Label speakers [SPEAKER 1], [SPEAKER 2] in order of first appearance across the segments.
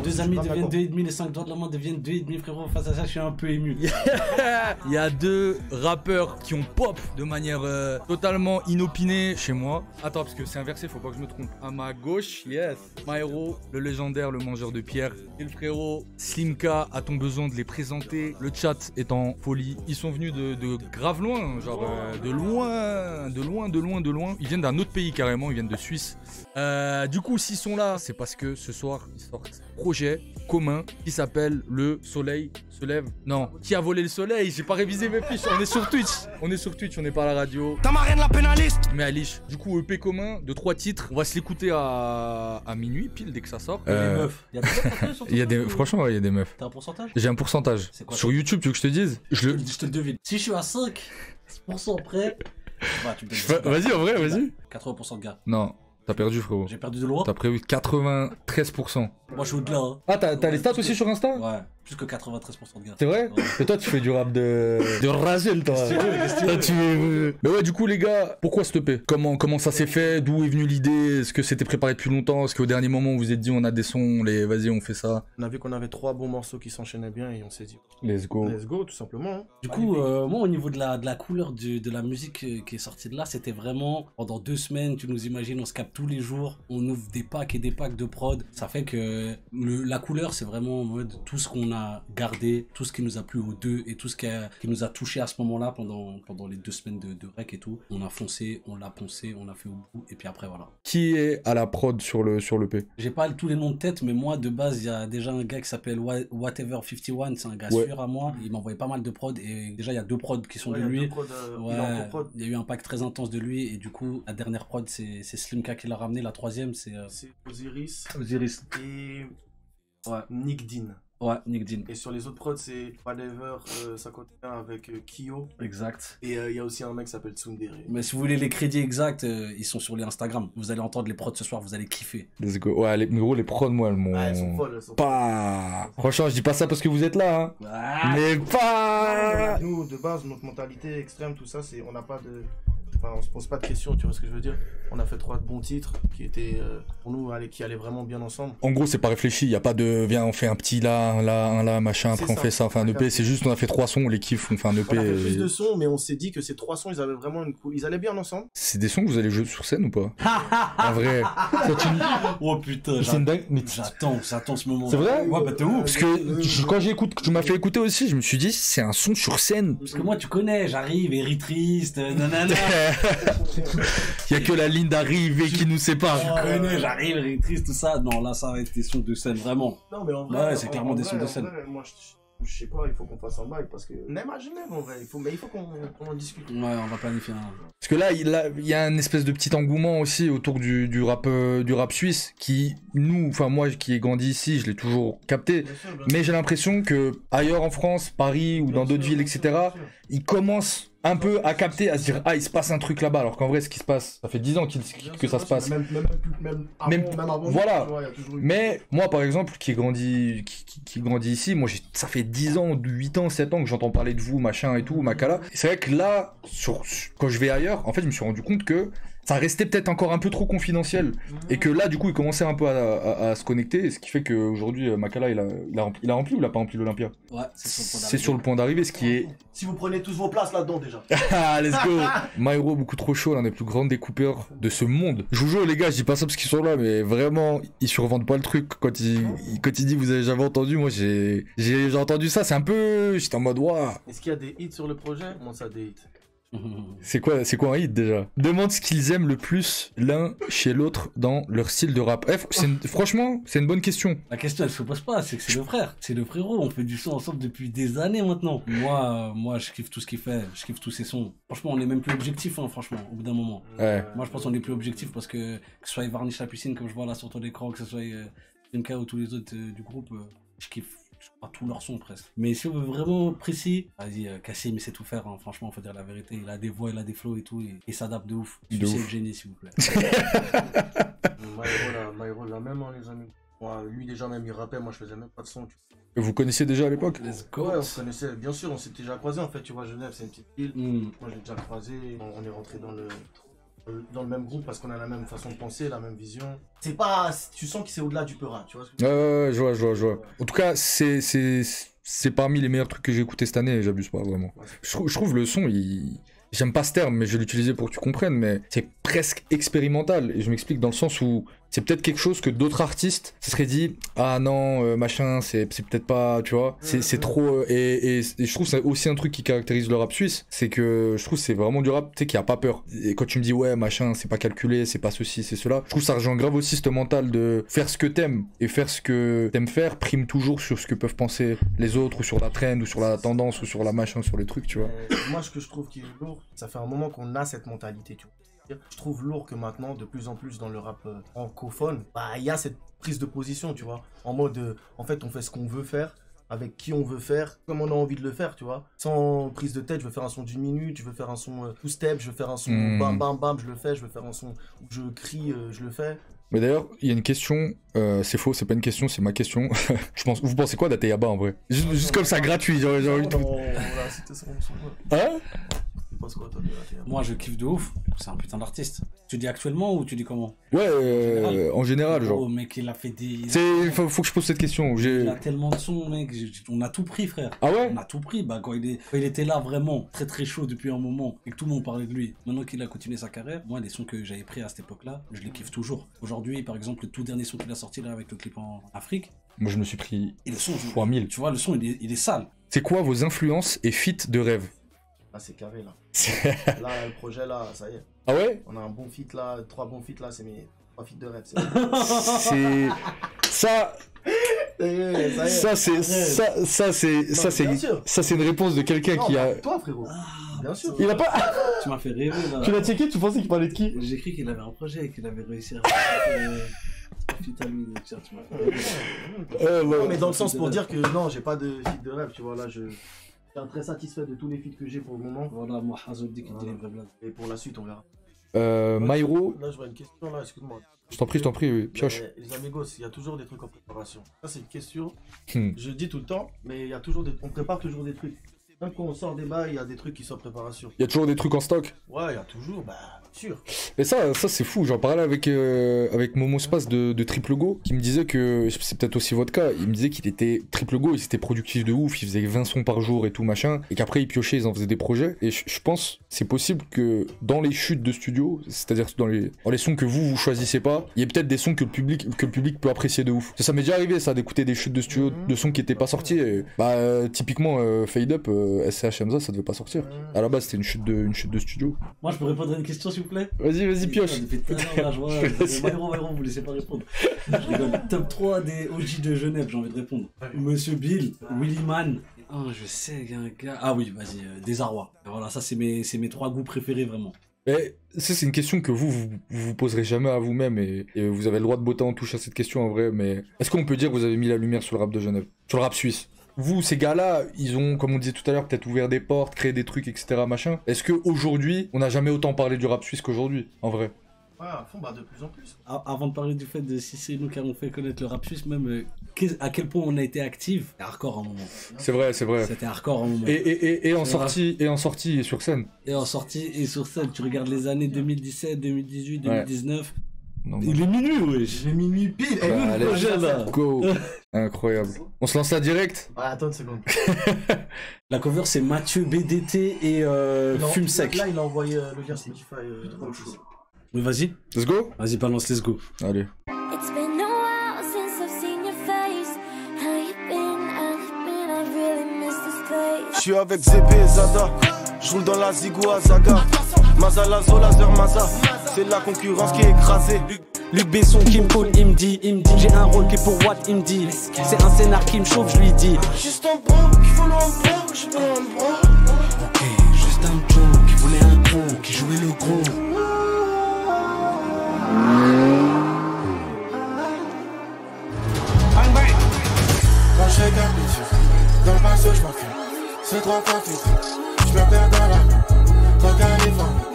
[SPEAKER 1] 2 amis deviennent 2,5, les 5 doigts de la main deviennent 2,5, frérot. Face à ça, je suis un peu ému.
[SPEAKER 2] Il y a 2 rappeurs qui ont pop de manière totalement inopinée chez moi. Attends, parce que c'est inversé, faut pas que je me trompe. À ma gauche, yes, Myro, le légendaire, le mangeur de pierre. Et le frérot Slimka, a-t-on besoin de les présenter? Le chat est en folie. Ils sont venus de grave loin, genre de loin. Ils viennent d'un autre pays carrément, ils viennent de Suisse. Du coup, s'ils sont là, c'est parce que ce soir, ils sortent un projet commun qui s'appelle Le Soleil se lève. Non, qui a volé le soleil? J'ai pas révisé mes fiches. On est sur Twitch, on n'est pas à la radio.
[SPEAKER 3] T'as marre de la pénaliste.
[SPEAKER 2] Mais Alice, du coup, EP commun de 3 titres. On va se l'écouter à minuit, pile, dès que ça sort.
[SPEAKER 1] Les meufs. Il y a des meufs sur ton
[SPEAKER 2] franchement, il y a des meufs.
[SPEAKER 1] T'as un pourcentage?
[SPEAKER 2] J'ai un pourcentage.
[SPEAKER 1] Quoi,
[SPEAKER 2] sur YouTube, tu veux que je te dise?
[SPEAKER 1] Je te le devine. Si je suis à 5% près, bah, tu me donnes
[SPEAKER 2] Vas-y, en vrai, vas-y.
[SPEAKER 1] 80% de gars.
[SPEAKER 2] Non, t'as perdu, frérot.
[SPEAKER 1] J'ai perdu de loin.
[SPEAKER 2] T'as prévu 93%.
[SPEAKER 1] Moi, je suis au-delà. Hein.
[SPEAKER 2] Ah, t'as les stats aussi sur Insta?
[SPEAKER 1] Ouais, plus que 93% de gars.
[SPEAKER 2] C'est vrai?
[SPEAKER 1] Ouais.
[SPEAKER 2] Et toi, tu fais du rap de Razel, toi. Mais ouais, du coup, les gars, pourquoi cette EP? Comment ça s'est fait? D'où est venue l'idée? Est-ce que c'était préparé depuis longtemps? Est-ce qu'au dernier moment, vous vous êtes dit, on a des sons, vas-y, on fait ça?
[SPEAKER 4] On a vu qu'on avait 3 bons morceaux qui s'enchaînaient bien et on s'est dit,
[SPEAKER 2] Let's go.
[SPEAKER 4] let's go, tout simplement. Hein.
[SPEAKER 1] Du coup, moi, au niveau de la couleur de la musique qui est sortie de là, c'était vraiment pendant 2 semaines, tu nous imagines, on se capte tous les jours, on ouvre des packs et des packs de prod. Ça fait que la couleur, c'est vraiment en mode tout ce qu'on a gardé, tout ce qui nous a plu aux deux et tout ce qui nous a touché à ce moment-là pendant les 2 semaines de rec et tout. On a foncé, on l'a poncé, on l'a fait au bout et puis après, voilà.
[SPEAKER 2] Qui est à la prod sur le P?
[SPEAKER 1] J'ai pas tous les noms de tête, mais moi, de base, il y a déjà un gars qui s'appelle Whatever 51, c'est un gars sûr à moi. Il m'a envoyé pas mal de prod et déjà, il y a 2 prods qui sont de lui. Il y a eu un pack très intense de lui et du coup, la dernière prod, c'est Slimka qui l'a ramené. La troisième, c'est
[SPEAKER 4] Osiris et
[SPEAKER 1] Ouais.
[SPEAKER 4] Nick Dean.
[SPEAKER 1] Ouais, Nick Dean.
[SPEAKER 4] Et sur les autres prods, c'est Whatever 51 avec Kyo.
[SPEAKER 1] Exact.
[SPEAKER 4] Et il y a aussi un mec qui s'appelle Tsundere.
[SPEAKER 1] Mais si vous voulez les crédits exacts, ils sont sur les Instagram. Vous allez entendre les prods ce soir, vous allez kiffer.
[SPEAKER 2] Let's go. Ouais, les prods, moi, elles m'ont...
[SPEAKER 4] elles sont folles, elles sont
[SPEAKER 2] pas... Franchement, je dis pas ça parce que vous êtes là, hein. Mais pas...
[SPEAKER 4] Nous, de base, notre mentalité extrême, tout ça, c'est on n'a pas de... Enfin, on se pose pas de questions, tu vois ce que je veux dire? On a fait 3 bons titres qui étaient, pour nous, qui allaient vraiment bien ensemble.
[SPEAKER 2] En gros, c'est pas réfléchi, y a pas de, viens, on fait un petit là, un là, machin, après on fait ça, enfin un EP, c'est juste, on a fait 3 sons, on les kiffe, on fait un EP.
[SPEAKER 4] On a fait plus de sons, mais on s'est dit que ces 3 sons, ils avaient vraiment ils allaient bien ensemble.
[SPEAKER 2] C'est des sons que vous allez jouer sur scène ou pas? En vrai.
[SPEAKER 1] Oh putain, j'attends ce moment.
[SPEAKER 2] C'est vrai?
[SPEAKER 1] Ouais, bah t'es où?
[SPEAKER 2] Parce que quand tu m'as fait écouter aussi, je me suis dit, c'est un son sur scène.
[SPEAKER 1] Parce que moi, tu connais, j'arrive, Eritriste, nanana.
[SPEAKER 2] Il y a que la ligne d'arrivée qui nous sépare.
[SPEAKER 1] Tu connais, j'arrive, Eritriste, tout ça. Non, là, ça va être des sons de scène, vraiment.
[SPEAKER 4] Non, mais en vrai,
[SPEAKER 1] ouais, c'est clairement des sons de scène.
[SPEAKER 4] Moi, je sais pas, il faut qu'on fasse un bail parce que on imagine en vrai, il faut qu'on en discute.
[SPEAKER 1] Ouais, on va planifier un.
[SPEAKER 2] Parce que là, il y a une espèce de petit engouement aussi autour du rap suisse qui, enfin moi qui ai grandi ici, je l'ai toujours capté. Bien sûr. Mais j'ai l'impression que ailleurs en France, Paris ou dans d'autres villes, etc., ils commencent un peu à capter, à se dire il se passe un truc là-bas, alors qu'en vrai ce qui se passe, ça fait 10 ans que ça se passe.
[SPEAKER 4] Même avant,
[SPEAKER 2] voilà.
[SPEAKER 4] Tu vois, y a toujours eu...
[SPEAKER 2] Mais moi par exemple qui grandit ici, moi ça fait 10 ans, 8 ans, 7 ans que j'entends parler de vous, machin et tout, Makala. Et c'est vrai que là, quand je vais ailleurs, en fait je me suis rendu compte que ça restait peut-être encore un peu trop confidentiel et que là du coup il commençait un peu à se connecter, ce qui fait qu'aujourd'hui Makala il a rempli ou il a pas rempli l'Olympia?
[SPEAKER 1] Ouais, c'est
[SPEAKER 2] sur le point d'arriver, ce qui est...
[SPEAKER 4] Si vous prenez tous vos places là-dedans déjà.
[SPEAKER 2] Ah, let's go. Myro, beaucoup trop chaud, l'un des plus grands découpeurs de ce monde. Je vous jure les gars, je dis pas ça parce qu'ils sont là, mais vraiment, ils survendent pas le truc. Quand il dit vous avez jamais entendu, moi j'ai entendu ça, c'est un peu... J'étais en mode waouh.
[SPEAKER 4] Est-ce qu'il y a des hits sur le projet? Comment ça, des hits?
[SPEAKER 2] C'est quoi un hit déjà? Demande ce qu'ils aiment le plus l'un chez l'autre dans leur style de rap. Franchement, c'est une bonne question.
[SPEAKER 1] La question elle se pose pas, c'est que c'est le frère, c'est le frérot, on fait du son ensemble depuis des années maintenant. Moi je kiffe tout ce qu'il fait, je kiffe tous ses sons. Franchement on est même plus objectif franchement, au bout d'un moment.
[SPEAKER 2] Ouais.
[SPEAKER 1] Moi je pense qu'on est plus objectif parce que ce soit Varnish la piscine comme je vois là sur ton écran, que ce soit MK ou tous les autres du groupe, je kiffe. À tous leurs sons presque. Mais si on veut vraiment précis, vas-y, Kassim il sait tout faire, hein. Franchement, faut dire la vérité. Il a des voix, il a des flows et tout, et il s'adapte de ouf. C'est le génie, s'il vous plaît.
[SPEAKER 4] Myro, là, même, les amis. Moi, lui, déjà, même, il rappait, moi, je faisais même pas de son.
[SPEAKER 2] Vous connaissiez déjà à l'époque?
[SPEAKER 1] Let's go.
[SPEAKER 4] Ouais, on se connaissait, bien sûr, on s'était déjà croisés, en fait, tu vois, Genève, c'est une petite ville. Moi, je l'ai déjà croisé, on est rentré dans le dans le même groupe parce qu'on a la même façon de penser, la même vision. C'est pas, tu sens que c'est au-delà du peur, tu vois.
[SPEAKER 2] Je vois. En tout cas, c'est parmi les meilleurs trucs que j'ai écouté cette année, et j'abuse pas vraiment.
[SPEAKER 4] Ouais,
[SPEAKER 2] Je trouve le son, j'aime pas ce terme, mais je vais l'utiliser pour que tu comprennes, mais c'est presque expérimental. Et je m'explique dans le sens où c'est peut-être quelque chose que d'autres artistes se seraient dit, ah non, machin, c'est peut-être pas, tu vois, c'est trop. Et je trouve que c'est aussi un truc qui caractérise le rap suisse, c'est que je trouve que c'est vraiment du rap, tu sais, qui a pas peur. Et quand tu me dis, ouais, machin, c'est pas calculé, c'est pas ceci, c'est cela, je trouve que ça rejoint grave aussi ce mental de faire ce que t'aimes et faire ce que t'aimes faire prime toujours sur ce que peuvent penser les autres, ou sur la trend, ou sur la tendance, ou sur la machin, sur les trucs, tu vois.
[SPEAKER 4] Moi, ce que je trouve qui est lourd, ça fait un moment qu'on a cette mentalité, tu vois. Je trouve lourd que maintenant, de plus en plus dans le rap francophone, bah, il y a cette prise de position, tu vois. En mode, en fait, on fait ce qu'on veut faire, avec qui on veut faire, comme on a envie de le faire, tu vois. Sans prise de tête, je veux faire un son d'une minute, je veux faire un son two-step, je veux faire un son bam bam bam, je le fais, je veux faire un son où je crie, je le fais.
[SPEAKER 2] Mais d'ailleurs, il y a une question, c'est faux, c'est pas une question, c'est ma question. Vous pensez quoi d'Ateyaba en vrai? Juste comme ça, gratuit, genre.
[SPEAKER 4] Voilà, c'était ça,
[SPEAKER 2] Hein?
[SPEAKER 1] Moi, je kiffe de ouf. C'est un putain d'artiste. Tu dis actuellement ou tu dis comment?
[SPEAKER 2] Ouais, en général, genre.
[SPEAKER 1] Oh, mec, il a fait des.
[SPEAKER 2] Faut que je pose cette question.
[SPEAKER 1] Il a tellement de sons, mec. On a tout pris, frère.
[SPEAKER 2] Ah ouais?
[SPEAKER 1] On a tout pris. Bah, quand il était là vraiment très très chaud depuis un moment et que tout le monde parlait de lui. Maintenant qu'il a continué sa carrière, moi, les sons que j'avais pris à cette époque-là, je les kiffe toujours. Aujourd'hui, par exemple, le tout dernier son qu'il a sorti là avec le clip en Afrique.
[SPEAKER 2] Moi, je me suis pris
[SPEAKER 1] et le son,
[SPEAKER 2] fois 1000.
[SPEAKER 1] Tu vois, le son, il est sale.
[SPEAKER 2] C'est quoi vos influences et feats de rêve?
[SPEAKER 4] Là, c'est carré, là. Là, le projet, là, ça y est.
[SPEAKER 2] Ah ouais?
[SPEAKER 4] On a un bon feat, là. 3 bons feats, là. C'est mes 3 feats de rêve.
[SPEAKER 2] C'est... Ça... Ça, c'est une réponse de quelqu'un qui a...
[SPEAKER 4] Toi, frérot. Bien sûr.
[SPEAKER 2] Il a pas...
[SPEAKER 1] Tu m'as fait rêver, là.
[SPEAKER 2] Tu l'as checké? Tu pensais qu'il parlait de qui?
[SPEAKER 1] J'ai cru qu'il avait un projet et qu'il avait réussi à...
[SPEAKER 4] Non, mais dans le sens pour dire que non, j'ai pas de feat de rêve, tu vois. Là, je suis très satisfait de tous les feats que j'ai pour le moment.
[SPEAKER 1] Voilà, moi, Hazoub dit qu'il dit les vraies blagues.
[SPEAKER 4] Et pour la suite, on verra.
[SPEAKER 2] Myro.
[SPEAKER 4] Là, je vois une question, là, excuse-moi.
[SPEAKER 2] Je t'en prie, oui. Pioche.
[SPEAKER 4] Les amigos, il y a toujours des trucs en préparation. Ça, c'est une question. Je dis tout le temps, mais il y a toujours on prépare toujours des trucs. Même quand on sort des bails, il y a des trucs qui sont en préparation.
[SPEAKER 2] Il y a toujours des trucs en stock?
[SPEAKER 4] Ouais, il y a toujours, bah, sûr.
[SPEAKER 2] Et ça c'est fou. J'en parlais avec Momo Space de Triple Go, qui me disait que, c'est peut-être aussi votre cas, il me disait qu'il était Triple Go, il était productif de ouf, il faisait 20 sons par jour et tout machin, et qu'après il piochait, ils en faisaient des projets. Et je pense, c'est possible que dans les chutes de studio, c'est-à-dire dans les sons que vous choisissez pas, il y a peut-être des sons que le public peut apprécier de ouf. Ça m'est déjà arrivé, ça, d'écouter des chutes de studio de sons qui étaient pas sortis. Et, bah, typiquement, Fade Up, SCH Hamza, ça devait pas sortir. À la base, c'était une chute de studio.
[SPEAKER 1] Moi, je peux répondre à une question, s'il vous plaît?
[SPEAKER 2] Vas-y, pioche.
[SPEAKER 1] Depuis tout à l'heure, là, je vois, Myro, vous laissez pas répondre. Je rigole. Top 3 des OG de Genève, j'ai envie de répondre. Monsieur Bill, Willy Man. Oh, je sais, il y a un gars. Ah oui, vas-y, Désarroi. Voilà, ça, c'est mes 3 goûts préférés, vraiment.
[SPEAKER 2] Mais ça, c'est une question que vous poserez jamais à vous-même, et vous avez le droit de botter en touche à cette question en vrai, mais est-ce qu'on peut dire que vous avez mis la lumière sur le rap de Genève? Sur le rap suisse? Vous, ces gars-là, ils ont, comme on disait tout à l'heure, peut-être ouvert des portes, créé des trucs, etc. machin. Est-ce qu'aujourd'hui, on n'a jamais autant parlé du rap suisse qu'aujourd'hui, en vrai?
[SPEAKER 4] Ouais, à fond, bah de plus en plus.
[SPEAKER 1] Avant de parler du fait de si c'est nous qui avons fait connaître le rap suisse, même à quel point on a été actifs, c'était hardcore à un moment.
[SPEAKER 2] C'est vrai.
[SPEAKER 1] C'était hardcore à un moment.
[SPEAKER 2] Et en sortie et sur scène.
[SPEAKER 1] Et en sortie et sur scène, tu regardes les années 2017, 2018, 2019.
[SPEAKER 2] Non,
[SPEAKER 1] il est minuit, wesh.
[SPEAKER 4] J'ai minuit pile.
[SPEAKER 2] Bah, allez, go. Incroyable. On se lance là direct?
[SPEAKER 4] Ouais, attends une seconde.
[SPEAKER 1] La cover, c'est Mathieu BDT et Fume Sec.
[SPEAKER 4] Là, il a envoyé le lien Spotify.
[SPEAKER 1] Oui, vas-y.
[SPEAKER 2] Let's go.
[SPEAKER 1] Vas-y, balance, let's go.
[SPEAKER 2] Allez.
[SPEAKER 3] Je suis avec ZP et Zada, je roule dans la Zigou à Zaga. Mazala Zola Maza, c'est la concurrence qui est écrasée.
[SPEAKER 5] Luc Besson qui me call, il me dit j'ai un rôle qui est pour Watt, il me dit c'est un scénar qui me chauffe, je lui dis
[SPEAKER 3] juste un bon qui voulait un bon, je te un bon.
[SPEAKER 5] Ok, juste un Joe qui voulait un gros, qui jouait le gros.
[SPEAKER 3] Quand je fais capture, dans le passé je m'enfuis. C'est trop confus, je me perds dans la rue. Tant qu'à les vendre,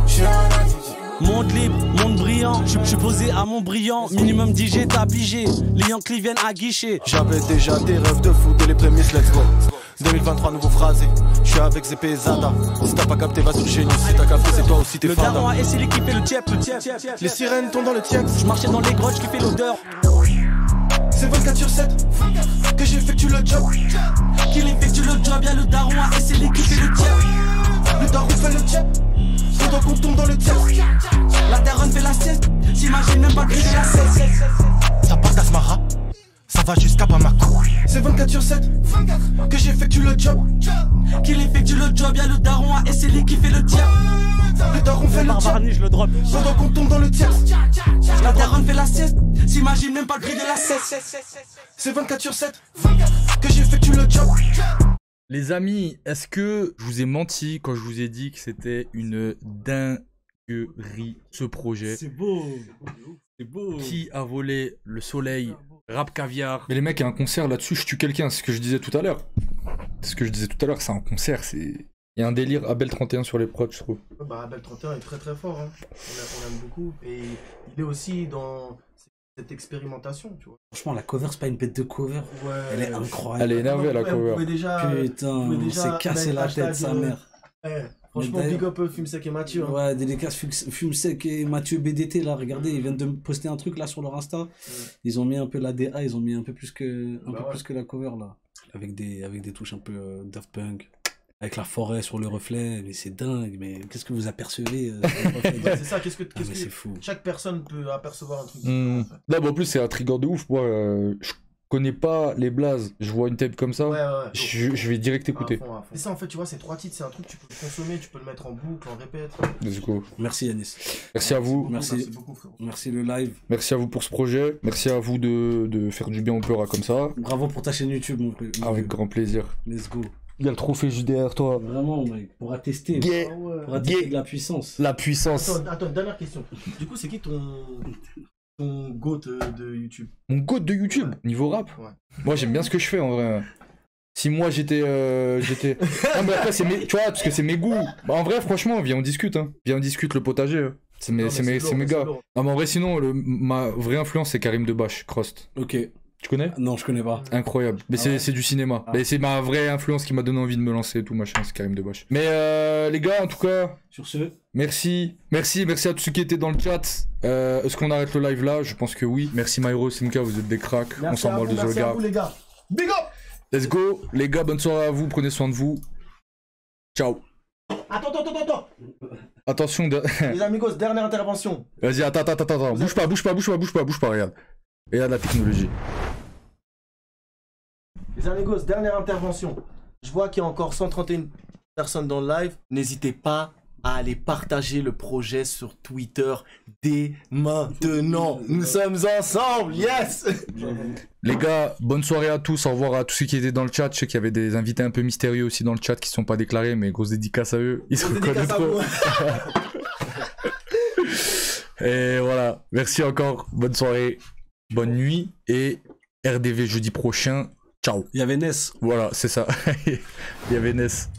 [SPEAKER 3] je suis en attitude.
[SPEAKER 5] Monde libre, monde brillant, je suis posé à mon brillant. Minimum 10 G, t'as pigé, les Yankees viennent à guichet.
[SPEAKER 3] J'avais déjà des rêves de fou dès les prémices, let's go. 2023, nouveau phrasé. Je suis avec ZP et Zada. Si t'as pas capté, va sur Génie. Si t'as capté, c'est toi aussi, t'es
[SPEAKER 5] Le
[SPEAKER 3] fada.
[SPEAKER 5] daron a essayé qui fait le tiep.
[SPEAKER 3] Les sirènes tombent dans le tiep.
[SPEAKER 5] Je marchais dans les grottes, je kiffais l'odeur.
[SPEAKER 3] C'est 24/7 que j'effectue le job.
[SPEAKER 5] Qu'il effectue le job, y'a le daron a essayé qui fait le tiep.
[SPEAKER 3] Le daron fait le tiep. Pendant qu'on tombe dans le tiep.
[SPEAKER 5] La daronne fait la sieste. J'imagine même pas le prix de la cesse.
[SPEAKER 3] Ça part d'Asmara, ça va jusqu'à Bamako. C'est 24/7 que j'effectue le job.
[SPEAKER 5] Qu'il effectue le job, y'a le daron a essayé qui fait le tiep.
[SPEAKER 3] Le daron fait le tiep.
[SPEAKER 5] Barbarni, je le drop.
[SPEAKER 3] Pendant qu'on tombe dans le tiep.
[SPEAKER 5] La daronne fait la sieste. J'imagine même pas le prix de la cesse.
[SPEAKER 3] C'est 24/7 que j'effectue le job.
[SPEAKER 2] Les amis, est-ce que je vous ai menti quand je vous ai dit que c'était une dinguerie ce projet?
[SPEAKER 1] C'est beau. C'est beau.
[SPEAKER 2] Qui a volé le soleil? Rap Caviar. Mais les mecs, il y a un concert là-dessus, je tue quelqu'un, c'est ce que je disais tout à l'heure. C'est ce que je disais tout à l'heure, c'est un concert, c'est... Il y a un délire Abel 31 sur les prods, je trouve.
[SPEAKER 4] Bah, Abel 31 est très très fort, hein. On l'aime beaucoup. Et il est aussi dans cette expérimentation, tu vois.
[SPEAKER 1] Franchement, la cover, c'est pas une bête de cover.
[SPEAKER 4] Ouais.
[SPEAKER 1] Elle est incroyable.
[SPEAKER 2] Elle est énervée la
[SPEAKER 4] Vous
[SPEAKER 2] cover.
[SPEAKER 4] pouvez déjà,
[SPEAKER 1] Putain,
[SPEAKER 4] vous pouvez
[SPEAKER 1] on
[SPEAKER 4] déjà
[SPEAKER 1] s'est cassé
[SPEAKER 4] mettre
[SPEAKER 1] la tête,
[SPEAKER 4] hashtag,
[SPEAKER 1] sa mère.
[SPEAKER 4] Franchement,
[SPEAKER 1] Mais
[SPEAKER 4] big up Fume Sec et Mathieu. Hein.
[SPEAKER 1] Ouais, dédicace Fume Sec et Mathieu BDT, là, regardez, ils viennent de me poster un truc là sur leur Insta. Ils ont mis un peu la DA, ils ont mis un peu plus que, plus que la cover là. Avec des touches un peu Daft Punk. Avec la forêt sur le reflet, mais c'est dingue, mais qu'est-ce que vous apercevez
[SPEAKER 4] Ouais, c'est ça, qu'est-ce que
[SPEAKER 1] c'est fou.
[SPEAKER 4] chaque personne peut apercevoir un truc
[SPEAKER 2] Mmh.
[SPEAKER 4] différent, en fait.
[SPEAKER 2] Là, bah, en plus, c'est un trigger de ouf. Moi, je connais pas les blazes. Je vois une tête comme ça.
[SPEAKER 4] Ouais.
[SPEAKER 2] Je vais direct écouter.
[SPEAKER 4] À fond. C'est ça, en fait, tu vois, ces 3 titres, c'est un truc que tu peux le consommer, tu peux le mettre en boucle, en répète.
[SPEAKER 2] Let's go.
[SPEAKER 1] Merci Yanis.
[SPEAKER 2] Merci à vous.
[SPEAKER 1] Merci.
[SPEAKER 4] beaucoup, frérot.
[SPEAKER 1] Merci le live.
[SPEAKER 2] Merci à vous pour ce projet. Merci à vous de faire du bien au Peura comme ça.
[SPEAKER 1] Bravo pour ta chaîne YouTube, mon frère.
[SPEAKER 2] Avec grand plaisir.
[SPEAKER 1] Let's go.
[SPEAKER 2] Il y a le trophée juste derrière toi.
[SPEAKER 1] Vraiment, mec, pour attester.
[SPEAKER 2] Yeah.
[SPEAKER 4] Ah ouais.
[SPEAKER 1] Pour attester de la puissance.
[SPEAKER 2] La puissance.
[SPEAKER 4] Attends, dernière question. Du coup, c'est qui ton GOAT de YouTube?
[SPEAKER 2] Mon goat de YouTube, niveau rap.
[SPEAKER 4] Ouais.
[SPEAKER 2] Moi, j'aime bien ce que je fais en vrai. Si moi j'étais. Non, mais après, tu vois, parce que c'est mes goûts. Bah, en vrai, franchement, viens, on discute. Hein. Viens, on discute le potager. Hein. C'est mes gars. Non, mais en vrai, sinon, ma vraie influence, c'est Karim Debache, Crost.
[SPEAKER 1] Ok.
[SPEAKER 2] Tu connais?
[SPEAKER 1] Non, je connais pas.
[SPEAKER 2] Incroyable. Mais c'est du cinéma. Mais c'est ma vraie influence qui m'a donné envie de me lancer et tout, machin, c'est Karim Debache. Mais les gars, en tout cas,
[SPEAKER 1] Sur ce,
[SPEAKER 2] merci à tous ceux qui étaient dans le chat. Est-ce qu'on arrête le live là? Je pense que oui. Merci Myro, Simka, vous êtes des cracks. On s'en branle de ce
[SPEAKER 4] Merci à
[SPEAKER 2] gars.
[SPEAKER 4] vous, les gars. Big up!
[SPEAKER 2] Let's go. Les gars, bonne soirée à vous. Prenez soin de vous. Ciao.
[SPEAKER 4] Attends.
[SPEAKER 2] Attention.
[SPEAKER 4] Les amigos, dernière intervention.
[SPEAKER 2] Vas-y, attends. Bouge pas, regarde. Et là, la technologie.
[SPEAKER 4] Les amigos, dernière intervention. Je vois qu'il y a encore 131 personnes dans le live. N'hésitez pas à aller partager le projet sur Twitter dès maintenant. Nous sommes ensemble, yes!
[SPEAKER 2] Les gars, bonne soirée à tous. Au revoir à tous ceux qui étaient dans le chat. Je sais qu'il y avait des invités un peu mystérieux aussi dans le chat qui ne sont pas déclarés, mais grosse dédicace à eux. Ils se reconnaissent trop. Et voilà. Merci encore. Bonne soirée. Bonne nuit. Et RDV jeudi prochain. Ciao.
[SPEAKER 1] il y avait Ness.
[SPEAKER 2] Voilà, c'est ça. Il y avait Ness.